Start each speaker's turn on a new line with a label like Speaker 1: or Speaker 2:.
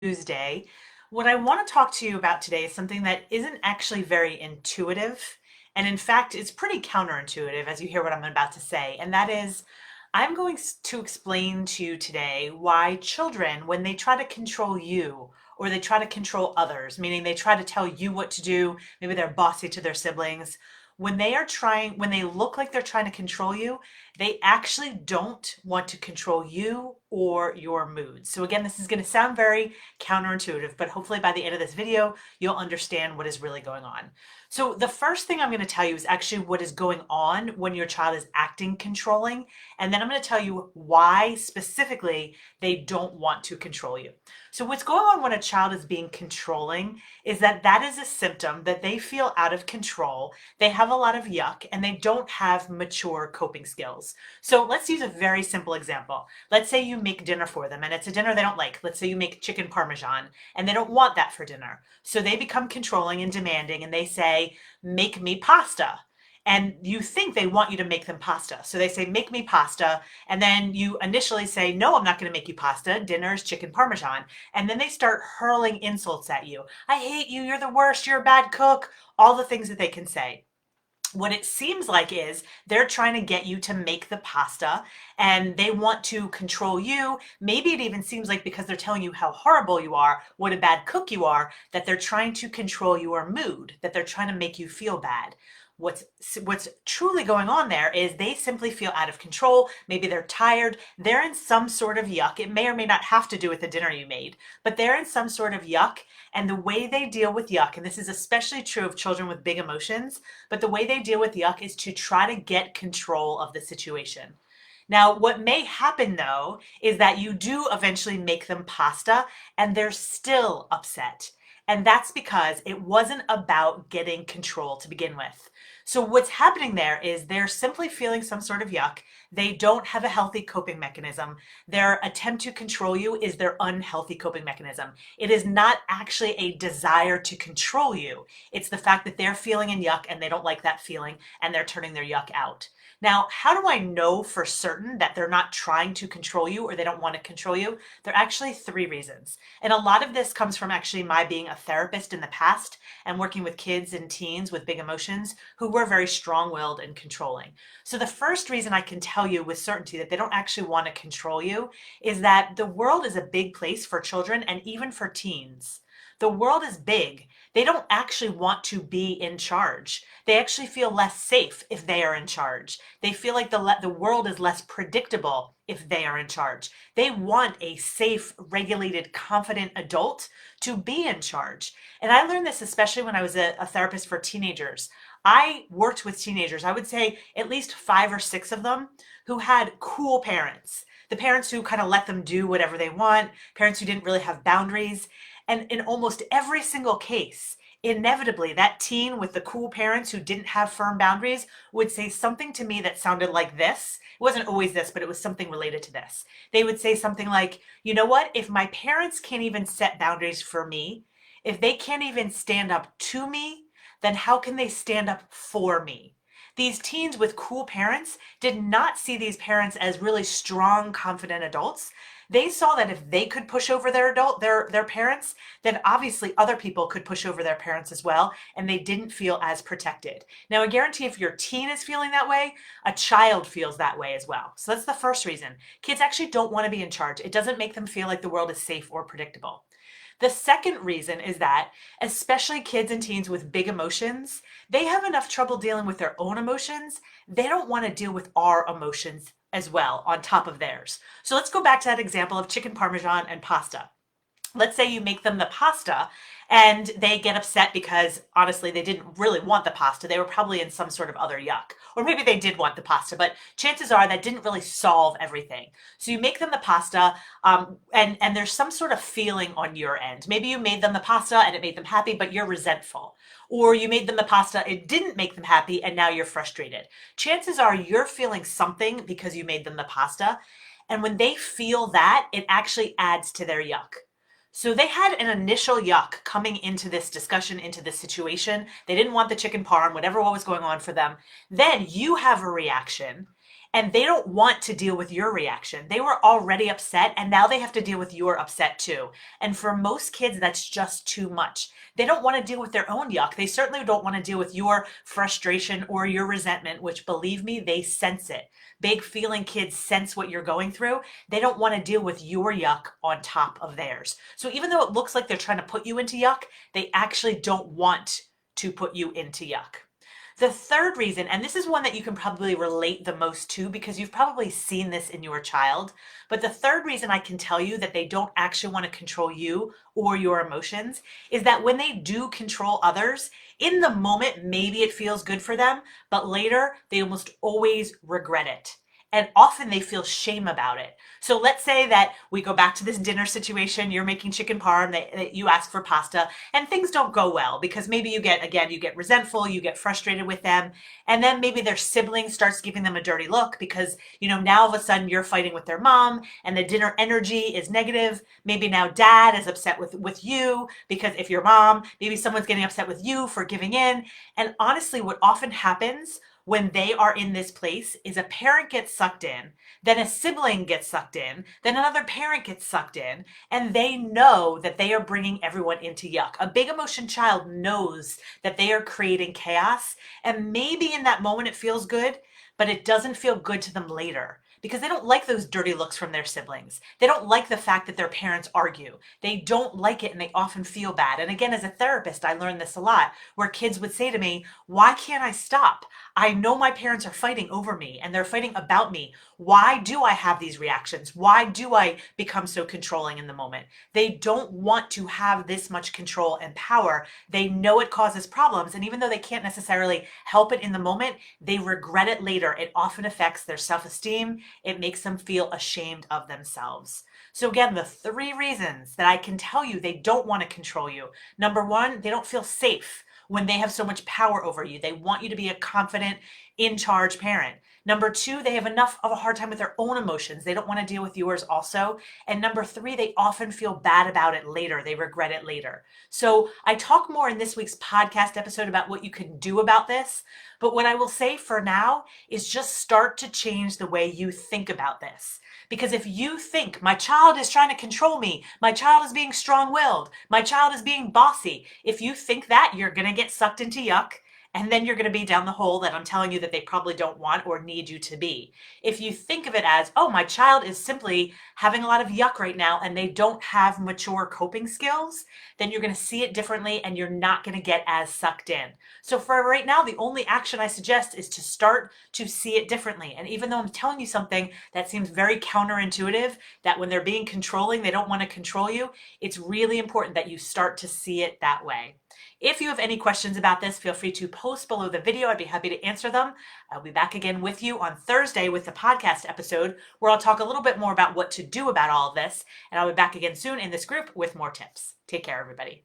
Speaker 1: Tuesday. What I want to talk to you about today is something that isn't actually very intuitive. And in fact, it's pretty counterintuitive as you hear what I'm about to say. And that is, I'm going to explain to you today why children, when they try to control you or they try to control others, meaning they try to tell you what to do, maybe they're bossy to their siblings, when they look like they're trying to control you, they actually don't want to control you or your mood. So again, this is going to sound very counterintuitive, but hopefully by the end of this video, you'll understand what is really going on. So the first thing I'm going to tell you is actually what is going on when your child is acting controlling. And then I'm going to tell you why specifically they don't want to control you. So what's going on when a child is being controlling is that is a symptom that they feel out of control. They have a lot of yuck and they don't have mature coping skills. So let's use a very simple example. Let's say you make dinner for them and it's a dinner they don't like. Let's say you make chicken parmesan and they don't want that for dinner. So they become controlling and demanding and they say, make me pasta. And you think they want you to make them pasta. So they say, make me pasta. And then you initially say, no, I'm not going to make you pasta. Dinner is chicken parmesan. And then they start hurling insults at you. I hate you. You're the worst. You're a bad cook. All the things that they can say. What it seems like is they're trying to get you to make the pasta and they want to control you. Maybe it even seems like because they're telling you how horrible you are, what a bad cook you are, that they're trying to control your mood, that they're trying to make you feel bad. What's truly going on there is they simply feel out of control. Maybe they're tired. They're in some sort of yuck. It may or may not have to do with the dinner you made, but they're in some sort of yuck. And the way they deal with yuck, and this is especially true of children with big emotions, but the way they deal with yuck is to try to get control of the situation. Now, what may happen though is that you do eventually make them pasta and they're still upset. And that's because it wasn't about getting control to begin with. So what's happening there is they're simply feeling some sort of yuck. They don't have a healthy coping mechanism. Their attempt to control you is their unhealthy coping mechanism. It is not actually a desire to control you. It's the fact that they're feeling in yuck and they don't like that feeling and they're turning their yuck out. Now, how do I know for certain that they're not trying to control you or they don't want to control you? There are actually three reasons. And a lot of this comes from actually my being a therapist in the past and working with kids and teens with big emotions who were very strong-willed and controlling. So the first reason I can tell you with certainty that they don't actually want to control you is that the world is a big place for children and even for teens. The world is big. They don't actually want to be in charge. They actually feel less safe if they are in charge. They feel like the world is less predictable if they are in charge. They want a safe, regulated, confident adult to be in charge. And I learned this especially when I was a therapist for teenagers. I worked with teenagers, I would say at least 5 or 6 of them, who had cool parents. The parents who kind of let them do whatever they want, parents who didn't really have boundaries. And in almost every single case, inevitably, that teen with the cool parents who didn't have firm boundaries would say something to me that sounded like this. It wasn't always this, but it was something related to this. They would say something like, you know what? If my parents can't even set boundaries for me, if they can't even stand up to me, then how can they stand up for me? These teens with cool parents did not see these parents as really strong, confident adults. They saw that if they could push over their parents, then obviously other people could push over their parents as well, and they didn't feel as protected. Now, I guarantee if your teen is feeling that way, a child feels that way as well. So that's the first reason. Kids actually don't want to be in charge. It doesn't make them feel like the world is safe or predictable. The second reason is that, especially kids and teens with big emotions, they have enough trouble dealing with their own emotions. They don't want to deal with our emotions as well on top of theirs. So let's go back to that example of chicken parmesan and pasta. Let's say you make them the pasta and they get upset because honestly they didn't really want the pasta. They were probably in some sort of other yuck. Or maybe they did want the pasta, but chances are that didn't really solve everything. So you make them the pasta and there's some sort of feeling on your end. Maybe you made them the pasta and it made them happy, but you're resentful. Or you made them the pasta, it didn't make them happy, and now you're frustrated. Chances are you're feeling something because you made them the pasta. And when they feel that, it actually adds to their yuck. So they had an initial yuck coming into this discussion, into this situation. They didn't want the chicken parm, whatever what was going on for them. Then you have a reaction and they don't want to deal with your reaction. They were already upset and now they have to deal with your upset too. And for most kids, that's just too much. They don't want to deal with their own yuck. They certainly don't want to deal with your frustration or your resentment, which believe me, they sense it. Big feeling kids sense what you're going through. They don't want to deal with your yuck on top of theirs. So even though it looks like they're trying to put you into yuck, they actually don't want to put you into yuck. The third reason, and this is one that you can probably relate the most to because you've probably seen this in your child, but the third reason I can tell you that they don't actually want to control you or your emotions is that when they do control others, in the moment, maybe it feels good for them, but later they almost always regret it. And often they feel shame about it. So let's say that we go back to this dinner situation, you're making chicken parm, you ask for pasta, and things don't go well because maybe you get resentful, you get frustrated with them, and then maybe their sibling starts giving them a dirty look because, now all of a sudden you're fighting with their mom and the dinner energy is negative. Maybe now dad is upset with you because if your mom, maybe someone's getting upset with you for giving in. And honestly, what often happens when they are in this place is a parent gets sucked in, then a sibling gets sucked in, then another parent gets sucked in, and they know that they are bringing everyone into yuck. A big emotion child knows that they are creating chaos, and maybe in that moment it feels good, but it doesn't feel good to them later because they don't like those dirty looks from their siblings. They don't like the fact that their parents argue. They don't like it and they often feel bad. And again, as a therapist, I learned this a lot where kids would say to me, why can't I stop? I know my parents are fighting over me and they're fighting about me. Why do I have these reactions? Why do I become so controlling in the moment? They don't want to have this much control and power. They know it causes problems. And even though they can't necessarily help it in the moment, they regret it later. It often affects their self-esteem. It makes them feel ashamed of themselves. So again, the three reasons that I can tell you they don't want to control you. Number one, they don't feel safe when they have so much power over you. They want you to be a confident, in charge parent. Number two, they have enough of a hard time with their own emotions. They don't want to deal with yours also. And number three, they often feel bad about it later. They regret it later. So I talk more in this week's podcast episode about what you can do about this. But what I will say for now is just start to change the way you think about this. Because if you think my child is trying to control me, my child is being strong-willed, my child is being bossy, if you think that, you're going to get sucked into yuck. And then you're going to be down the hole that I'm telling you that they probably don't want or need you to be. If you think of it as, oh, my child is simply having a lot of yuck right now and they don't have mature coping skills, then you're going to see it differently and you're not going to get as sucked in. So for right now, the only action I suggest is to start to see it differently. And even though I'm telling you something that seems very counterintuitive, that when they're being controlling, they don't want to control you, it's really important that you start to see it that way. If you have any questions about this, feel free to post below the video. I'd be happy to answer them. I'll be back again with you on Thursday with the podcast episode where I'll talk a little bit more about what to do about all of this. And I'll be back again soon in this group with more tips. Take care, everybody.